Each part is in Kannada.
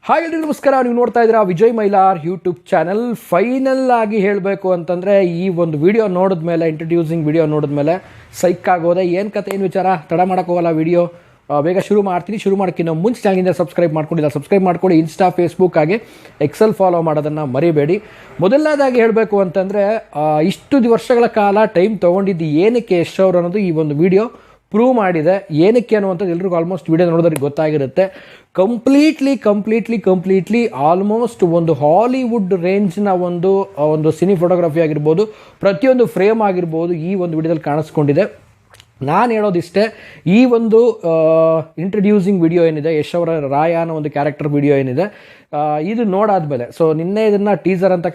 ಹಾಯ್ ಎಲ್ರಿಗೂ ನಮಸ್ಕಾರ. ನೀವು ನೋಡ್ತಾ ಇದ್ದೀರಾ Vijay Mylar YouTube channel. Final ಆಗಿ ಹೇಳಬೇಕು ಅಂತಂದರೆ ಈ ಒಂದು ವಿಡಿಯೋ ನೋಡಿದ್ಮೇಲೆ, ಇಂಟ್ರಡ್ಯೂಸಿಂಗ್ ವಿಡಿಯೋ ನೋಡಿದ್ಮೇಲೆ ಸೈಕ್ ಆಗೋದೆ. ಏನು ಕತೆ, ಏನು ವಿಚಾರ, ತಡ ಮಾಡೋಕ್ಕೋಗಲ್ಲ. ವಿಡಿಯೋ ಬೇಗ ಶುರು ಮಾಡ್ತೀನಿ. ಶುರು ಮಾಡೋಕ್ಕಿಂತ ಮುಂಚೆ ಚಾನಲಿಂದ ಸಬ್ಸ್ಕ್ರೈಬ್ ಮಾಡ್ಕೊಂಡಿಲ್ಲ, ಸಬ್ಸ್ಕ್ರೈಬ್ ಮಾಡ್ಕೊಳ್ಳಿ. ಇನ್ಸ್ಟಾ, ಫೇಸ್ಬುಕ್ ಹಾಗೆ ಎಕ್ಸೆಲ್ ಫಾಲೋ ಮಾಡೋದನ್ನು ಮರಿಬೇಡಿ. ಮೊದಲನೇದಾಗಿ ಹೇಳಬೇಕು ಅಂತಂದರೆ, ಇಷ್ಟು ವರ್ಷಗಳ ಕಾಲ ಟೈಮ್ ತೊಗೊಂಡಿದ್ದು ಏನಕ್ಕೆ ಯಶ್ ಅವರು ಅನ್ನೋದು ಈ ಒಂದು ವಿಡಿಯೋ ಪ್ರೂವ್ ಮಾಡಿದೆ. ಏನಕ್ಕೆ ಅನ್ನುವಂಥದ್ದು ಎಲ್ರಿಗೂ ಆಲ್ಮೋಸ್ಟ್ ವಿಡಿಯೋ ನೋಡೋದ್ರಿಗೆ ಗೊತ್ತಾಗಿರುತ್ತೆ. ಕಂಪ್ಲೀಟ್ಲಿ ಆಲ್ಮೋಸ್ಟ್ ಒಂದು ಹಾಲಿವುಡ್ ರೇಂಜ್ನ ಒಂದು ಸಿನಿ ಫೋಟೋಗ್ರಫಿ ಆಗಿರ್ಬೋದು, ಪ್ರತಿಯೊಂದು ಫ್ರೇಮ್ ಆಗಿರ್ಬೋದು ಈ ಒಂದು ವಿಡಿಯೋದಲ್ಲಿ ಕಾಣಿಸ್ಕೊಂಡಿದೆ. ನಾನು ಹೇಳೋದಿಷ್ಟೇ, ಈ ಒಂದು ಇಂಟ್ರಡ್ಯೂಸಿಂಗ್ ವಿಡಿಯೋ ಏನಿದೆ, ಯಶ್ ಅವರ ರಾಯ ಅನ್ನೋ ಒಂದು ಕ್ಯಾರೆಕ್ಟರ್ ವಿಡಿಯೋ ಏನಿದೆ, ಇದು ನೋಡಾದ್ಮೇಲೆ, ಸೊ ನಿನ್ನೆ ಇದನ್ನು ಟೀಸರ್ ಅಂತ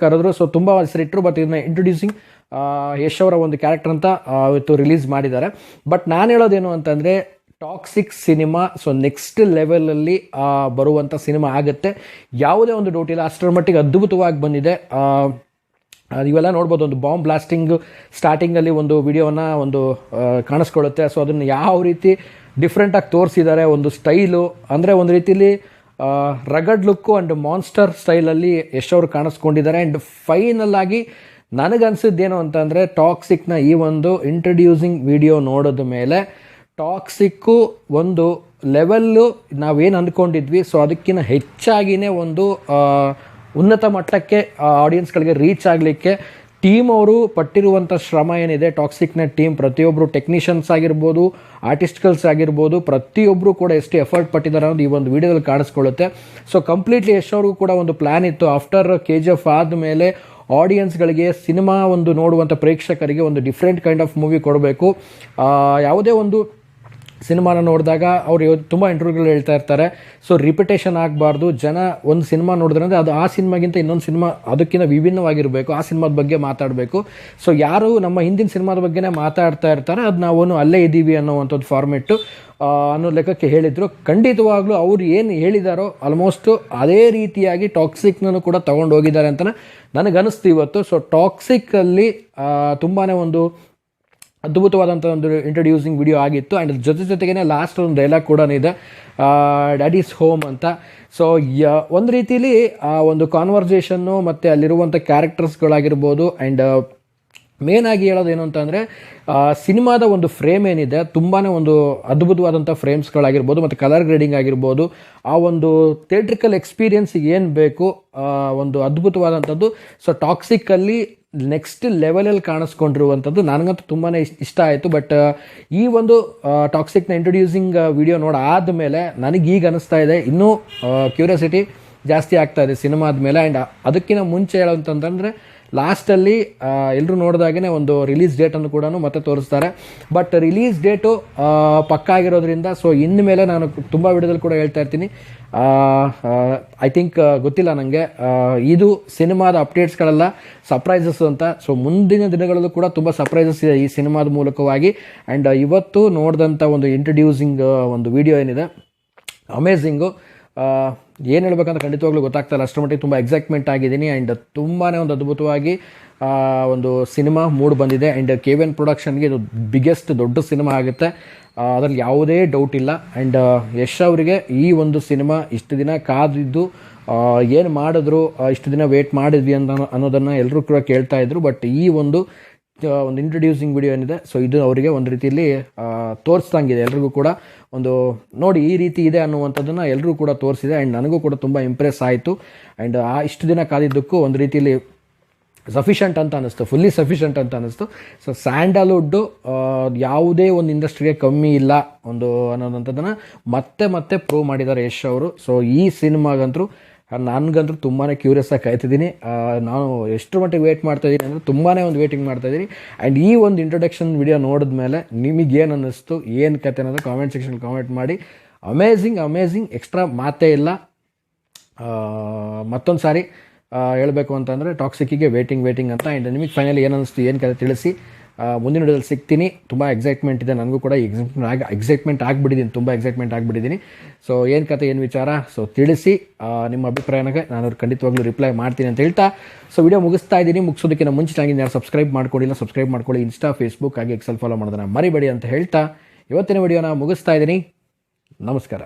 ಕರೆದ್ರು, ಸೊ ತುಂಬ ಹೆಸರಿಟ್ಟರು. ಬಟ್ ಇದನ್ನ ಇಂಟ್ರಡ್ಯೂಸಿಂಗ್ ಯಶ್ ಅವರ ಒಂದು ಕ್ಯಾರೆಕ್ಟರ್ ಅಂತ ಇವತ್ತು ರಿಲೀಸ್ ಮಾಡಿದ್ದಾರೆ. ಬಟ್ ನಾನು ಹೇಳೋದೇನು ಅಂತಂದರೆ, ಟಾಕ್ಸಿಕ್ ಸಿನಿಮಾ ಸೊ ನೆಕ್ಸ್ಟ್ ಲೆವೆಲಲ್ಲಿ ಬರುವಂಥ ಸಿನಿಮಾ ಆಗುತ್ತೆ, ಯಾವುದೇ ಒಂದು ಡೌಟ್ ಇಲ್ಲ. ಅಷ್ಟರ ಮಟ್ಟಿಗೆ ಅದ್ಭುತವಾಗಿ ಬಂದಿದೆ. ಇವೆಲ್ಲ ನೋಡ್ಬೋದು, ಒಂದು ಬಾಂಬ್ ಬ್ಲಾಸ್ಟಿಂಗ್ ಸ್ಟಾರ್ಟಿಂಗಲ್ಲಿ ಒಂದು ವಿಡಿಯೋನ ಕಾಣಿಸ್ಕೊಳ್ಳುತ್ತೆ. ಸೊ ಅದನ್ನು ಯಾವ ರೀತಿ ಡಿಫ್ರೆಂಟಾಗಿ ತೋರಿಸಿದ್ದಾರೆ, ಒಂದು ಸ್ಟೈಲು ಅಂದರೆ ಒಂದು ರೀತಿಯಲ್ಲಿ ರಗಡ್ ಲುಕ್ಕು ಆ್ಯಂಡ್ ಮಾನ್ಸ್ಟರ್ ಸ್ಟೈಲಲ್ಲಿ ಯಶ್ ಅವರು ಕಾಣಿಸ್ಕೊಂಡಿದ್ದಾರೆ. ಆ್ಯಂಡ್ ಫೈನಲ್ ಆಗಿ ನನಗನ್ಸಿದ್ದೇನು ಅಂತಂದರೆ, ಟಾಕ್ಸಿಕ್ನ ಈ ಒಂದು ಇಂಟ್ರಡ್ಯೂಸಿಂಗ್ ವಿಡಿಯೋ ನೋಡಿದ ಮೇಲೆ ಟಾಕ್ಸಿಕ್ಕು ಒಂದು ಲೆವೆಲ್ಲು ನಾವೇನು ಅಂದ್ಕೊಂಡಿದ್ವಿ, ಸೊ ಅದಕ್ಕಿಂತ ಹೆಚ್ಚಾಗಿಯೇ ಒಂದು ಉನ್ನತ ಮಟ್ಟಕ್ಕೆ ಆಡಿಯನ್ಸ್ಗಳಿಗೆ ರೀಚ್ ಆಗಲಿಕ್ಕೆ ಟೀಮ್ ಅವರು ಪಟ್ಟಿರುವಂಥ ಶ್ರಮ ಏನಿದೆ, ಟಾಕ್ಸಿಕ್ನ ಟೀಮ್ ಪ್ರತಿಯೊಬ್ಬರು ಟೆಕ್ನಿಷಿಯನ್ಸ್ ಆಗಿರ್ಬೋದು, ಆರ್ಟಿಸ್ಟ್ಗಳ್ಸ್ ಆಗಿರ್ಬೋದು, ಪ್ರತಿಯೊಬ್ಬರು ಕೂಡ ಎಷ್ಟು ಎಫರ್ಟ್ ಪಟ್ಟಿದ್ದಾರೆ ಅನ್ನೋದು ಈ ಒಂದು ವಿಡಿಯೋದಲ್ಲಿ ಕಾಣಿಸ್ಕೊಳ್ಳುತ್ತೆ. ಸೊ ಕಂಪ್ಲೀಟ್ಲಿ ಯಶ್ ಅವ್ರಿಗೂ ಕೂಡ ಒಂದು ಪ್ಲ್ಯಾನ್ ಇತ್ತು. ಆಫ್ಟರ್ KGF ಆದಮೇಲೆ ಆಡಿಯನ್ಸ್ಗಳಿಗೆ, ಸಿನಿಮಾ ನೋಡುವಂಥ ಪ್ರೇಕ್ಷಕರಿಗೆ ಒಂದು ಡಿಫ್ರೆಂಟ್ ಕೈಂಡ್ ಆಫ್ ಮೂವಿ ಕೊಡಬೇಕು. ಯಾವುದೇ ಒಂದು ಸಿನಿಮಾನ ನೋಡಿದಾಗ ಅವರು ತುಂಬ ಇಂಟರ್ವ್ಯೂಗಳು ಹೇಳ್ತಾ ಇರ್ತಾರೆ, ಸೊ ರಿಪಿಟೇಷನ್ ಆಗಬಾರ್ದು. ಜನ ಒಂದು ಸಿನಿಮಾ ನೋಡಿದ್ರೆ ಅದು ಆ ಸಿನಿಮಾಗಿಂತ ಇನ್ನೊಂದು ಸಿನಿಮಾ ಅದಕ್ಕಿಂತ ವಿಭಿನ್ನವಾಗಿರಬೇಕು, ಆ ಸಿನಿಮಾದ ಬಗ್ಗೆ ಮಾತಾಡಬೇಕು. ಸೊ ಯಾರು ನಮ್ಮ ಹಿಂದಿನ ಸಿನಿಮಾದ ಬಗ್ಗೆನೇ ಮಾತಾಡ್ತಾ ಇರ್ತಾರೆ, ಅದು ನಾವು ಅಲ್ಲೇ ಇದ್ದೀವಿ ಅನ್ನೋವಂಥದ್ದು ಫಾರ್ಮೆಟ್ಟು ಅನ್ನೋ ಲೆಕ್ಕಕ್ಕೆ ಹೇಳಿದರು. ಖಂಡಿತವಾಗ್ಲೂ ಅವ್ರು ಏನು ಹೇಳಿದಾರೋ ಆಲ್ಮೋಸ್ಟು ಅದೇ ರೀತಿಯಾಗಿ ಟಾಕ್ಸಿಕ್ನೂ ಕೂಡ ತೊಗೊಂಡು ಹೋಗಿದ್ದಾರೆ ಅಂತ ನನಗನ್ನಿಸ್ತು ಇವತ್ತು. ಸೊ ಟಾಕ್ಸಿಕ್ಕಲ್ಲಿ ತುಂಬಾ ಒಂದು ಅದ್ಭುತವಾದಂಥ ಒಂದು ಇಂಟ್ರಡ್ಯೂಸಿಂಗ್ ವಿಡಿಯೋ ಆಗಿತ್ತು. ಆ್ಯಂಡ್ ಜೊತೆಗೇ ಲಾಸ್ಟ್ ಒಂದು ಡೈಲಾಗ್ ಕೂಡ ಇದೆ, ಡ್ಯಾಡ್ ಈಸ್ ಹೋಮ್ ಅಂತ. ಸೊ ಒಂದು ರೀತಿಲಿ ಒಂದು ಕಾನ್ವರ್ಸೇಷನ್ನು ಮತ್ತು ಅಲ್ಲಿರುವಂಥ ಕ್ಯಾರೆಕ್ಟರ್ಸ್ಗಳಾಗಿರ್ಬೋದು, ಆ್ಯಂಡ್ ಮೇನ್ ಆಗಿ ಹೇಳೋದೇನು ಅಂತಂದರೆ, ಸಿನಿಮಾದ ಒಂದು ಫ್ರೇಮ್ ಏನಿದೆ ತುಂಬಾ ಒಂದು ಅದ್ಭುತವಾದಂಥ ಫ್ರೇಮ್ಸ್ಗಳಾಗಿರ್ಬೋದು ಮತ್ತು ಕಲರ್ ಗ್ರೇಡಿಂಗ್ ಆಗಿರ್ಬೋದು, ಆ ಒಂದು ಥಿಯೇಟ್ರಿಕಲ್ ಎಕ್ಸ್ಪೀರಿಯನ್ಸಿಗೆ ಏನು ಬೇಕು ಒಂದು ಅದ್ಭುತವಾದಂಥದ್ದು. ಸೊ ಟಾಕ್ಸಿಕ್ಕಲ್ಲಿ ನೆಕ್ಸ್ಟ್ ಲೆವೆಲಲ್ಲಿ ಕಾಣಿಸ್ಕೊಂಡಿರುವಂಥದ್ದು ನನಗಂತೂ ತುಂಬಾ ಇಷ್ಟ ಆಯಿತು. ಬಟ್ ಈ ಒಂದು ಟಾಕ್ಸಿಕ್ನ ಇಂಟ್ರಡ್ಯೂಸಿಂಗ್ ವಿಡಿಯೋ ನೋಡಾದಮೇಲೆ ನನಗೀಗ ಅನ್ನಿಸ್ತಾ ಇದೆ, ಇನ್ನೂ ಕ್ಯೂರಿಯಾಸಿಟಿ ಜಾಸ್ತಿ ಆಗ್ತಾ ಇದೆ ಸಿನಿಮಾದ ಮೇಲೆ. ಆ್ಯಂಡ್ ಅದಕ್ಕಿಂತ ಮುಂಚೆ ಹೇಳೋಂತಂದರೆ, ಲಾಸ್ಟಲ್ಲಿ ಎಲ್ಲರೂ ನೋಡಿದಾಗೇ ಒಂದು ರಿಲೀಸ್ ಡೇಟನ್ನು ಕೂಡ ಮತ್ತೆ ತೋರಿಸ್ತಾರೆ. ಬಟ್ ರಿಲೀಸ್ ಡೇಟು ಪಕ್ಕ ಆಗಿರೋದ್ರಿಂದ, ಸೊ ಇನ್ಮೇಲೆ ನಾನು ತುಂಬ ವಿಡಿಯೋದಲ್ಲಿ ಕೂಡ ಹೇಳ್ತಾ ಇರ್ತೀನಿ, ಐ ಥಿಂಕ್ ಗೊತ್ತಿಲ್ಲ ನನಗೆ, ಇದು ಸಿನಿಮಾದ ಅಪ್ಡೇಟ್ಸ್ಗಳೆಲ್ಲ ಸರ್ಪ್ರೈಸಸ್ ಅಂತ. ಸೊ ಮುಂದಿನ ದಿನಗಳಲ್ಲೂ ಕೂಡ ತುಂಬ ಸರ್ಪ್ರೈಸಸ್ ಇದೆ ಈ ಸಿನಿಮಾದ ಮೂಲಕವಾಗಿ. ಆ್ಯಂಡ್ ಇವತ್ತು ನೋಡಿದಂಥ ಒಂದು ಇಂಟ್ರಡ್ಯೂಸಿಂಗ್ ಒಂದು ವಿಡಿಯೋ ಏನಿದೆ, ಅಮೇಝಿಂಗು. ಏನು ಹೇಳ್ಬೇಕಂತ ಖಂಡಿತವಾಗ್ಲೂ ಗೊತ್ತಾಗ್ತಾಯಿಲ್ಲ, ಅಷ್ಟರ ಮಟ್ಟಿಗೆ ತುಂಬ ಎಕ್ಸೈಟ್ಮೆಂಟ್ ಆಗಿದ್ದೀನಿ. ಆ್ಯಂಡ್ ತುಂಬಾ ಒಂದು ಅದ್ಭುತವಾಗಿ ಒಂದು ಸಿನಿಮಾ ಮೂಡ್ ಬಂದಿದೆ. ಆ್ಯಂಡ್ KVN ಪ್ರೊಡಕ್ಷನ್ಗೆ ಇದು ಬಿಗ್ಗೆಸ್ಟ್ ದೊಡ್ಡ ಸಿನಿಮಾ ಆಗುತ್ತೆ, ಅದರಲ್ಲಿ ಯಾವುದೇ ಡೌಟ್ ಇಲ್ಲ. ಆ್ಯಂಡ್ ಯಶ್ ಅವರಿಗೆ ಈ ಒಂದು ಸಿನಿಮಾ ಇಷ್ಟು ದಿನ ಕಾದಿದ್ದು ಏನು ಮಾಡಿದ್ರು, ಇಷ್ಟು ದಿನ ವೇಟ್ ಮಾಡಿದ್ವಿ ಅನ್ನೋದನ್ನು ಎಲ್ಲರೂ ಕೂಡ ಕೇಳ್ತಾ ಇದ್ರು. ಬಟ್ ಈ ಒಂದು ಇಂಟ್ರಡ್ಯೂಸಿಂಗ್ ವಿಡಿಯೋ ಏನಿದೆ, ಸೊ ಇದು ಅವರಿಗೆ ಒಂದು ರೀತಿಯಲ್ಲಿ ತೋರಿಸ್ದಂಗಿದೆ. ಎಲ್ರಿಗೂ ಕೂಡ ಒಂದು ನೋಡಿ ಈ ರೀತಿ ಇದೆ ಅನ್ನುವಂಥದ್ದನ್ನು ಎಲ್ಲರೂ ಕೂಡ ತೋರಿಸಿದೆ. ಆ್ಯಂಡ್ ನನಗೂ ಕೂಡ ತುಂಬ ಇಂಪ್ರೆಸ್ ಆಯಿತು. ಆ್ಯಂಡ್ ಇಷ್ಟು ದಿನ ಕಾದಿದ್ದಕ್ಕೂ ಒಂದು ರೀತಿಯಲ್ಲಿ ಸಫಿಷಿಯಂಟ್ ಅಂತ ಅನ್ನಿಸ್ತು, ಫುಲ್ಲಿ ಸಫಿಷಿಯಂಟ್ ಅಂತ ಅನ್ನಿಸ್ತು. ಸೊ ಸ್ಯಾಂಡಲ್ವುಡ್ಡು ಯಾವುದೇ ಒಂದು ಇಂಡಸ್ಟ್ರಿಗೆ ಕಮ್ಮಿ ಇಲ್ಲ ಅನ್ನೋದಂಥದ್ದನ್ನು ಮತ್ತೆ ಪ್ರೂವ್ ಮಾಡಿದ್ದಾರೆ ಯಶ್ ಅವರು. ಸೊ ಈ ಸಿನಿಮಾಗಂತೂ ನನಗಂತೂ ತುಂಬಾ ಕ್ಯೂರಿಯಸ್ ಆಗಿ ಕಾಯ್ತಿದ್ದೀನಿ. ನಾನು ಎಷ್ಟು ಮಟ್ಟಿಗೆ ವೇಟ್ ಮಾಡ್ತಾಯಿದ್ದೀನಿ ಅಂದರೆ ತುಂಬಾ ಒಂದು ವೇಟಿಂಗ್ ಮಾಡ್ತಾಯಿದ್ದೀನಿ. ಆ್ಯಂಡ್ ಈ ಒಂದು ಇಂಟ್ರೊಡಕ್ಷನ್ ವಿಡಿಯೋ ನೋಡಿದ್ಮೇಲೆ ನಿಮಗೇನು ಅನ್ನಿಸ್ತು, ಏನು ಕತೆ ಅನ್ನೋದು ಕಾಮೆಂಟ್ ಸೆಕ್ಷನ್ ಕಾಮೆಂಟ್ ಮಾಡಿ. ಅಮೇಝಿಂಗ್ ಎಕ್ಸ್ಟ್ರಾ ಮಾತೇ ಇಲ್ಲ. ಮತ್ತೊಂದು ಸಾರಿ ಹೇಳಬೇಕು ಅಂತಂದರೆ, ಟಾಕ್ಸಿಕ್ಕಿಗೆ ವೇಟಿಂಗ್ ಅಂತ. ಆ್ಯಂಡ್ ನಿಮಗೆ ಫೈನಲಿ ಏನು ಅನ್ನಿಸ್ತು, ಏನು ಕತೆ ತಿಳಿಸಿ. ಮುಂದಿನ ವಿಡಿಯೋದಲ್ಲಿ ಸಿಗ್ತೀನಿ. ತುಂಬ ಎಕ್ಸೈಟ್ಮೆಂಟ್ ಇದೆ ನನಗೂ ಕೂಡ, ಎಕ್ಸೈಟ್ಮೆಂಟ್ ಆಗಿಬಿಟ್ಟಿದ್ದೀನಿ. ಸೊ ಏನು ಕತೆ, ಏನು ವಿಚಾರ, ಸೊ ತಿಳಿಸಿ ನಿಮ್ಮ ಅಭಿಪ್ರಾಯನಾಗ ನಾನು ಖಂಡಿತವಾಗ್ಲೂ ರಿಪ್ಲೈ ಮಾಡ್ತೀನಿ ಅಂತ ಹೇಳ್ತಾ ಸೊ ವಿಡಿಯೋ ಮುಗಿಸ್ತಾ ಇದ್ದೀನಿ. ಮುಗಿಸೋದಕ್ಕಿಂತ ಮುಂಚೆ ನನಗೆ ಯಾರು ಸಬ್ಸ್ಕ್ರೈಬ್ ಮಾಡ್ಕೊಳ್ಳಿ. ಇನ್ಸ್ಟಾ, ಫೇಸ್ಬುಕ್ ಹಾಗೆ ಎಕ್ಸೆಲ್ ಫಾಲೋ ಮಾಡೋದನ್ನ ಮರಿಬೇಡಿ ಅಂತ ಹೇಳ್ತಾ ಇವತ್ತಿನ ವಿಡಿಯೋನ ಮುಗಿಸ್ತಾ ಇದ್ದೀನಿ. ನಮಸ್ಕಾರ.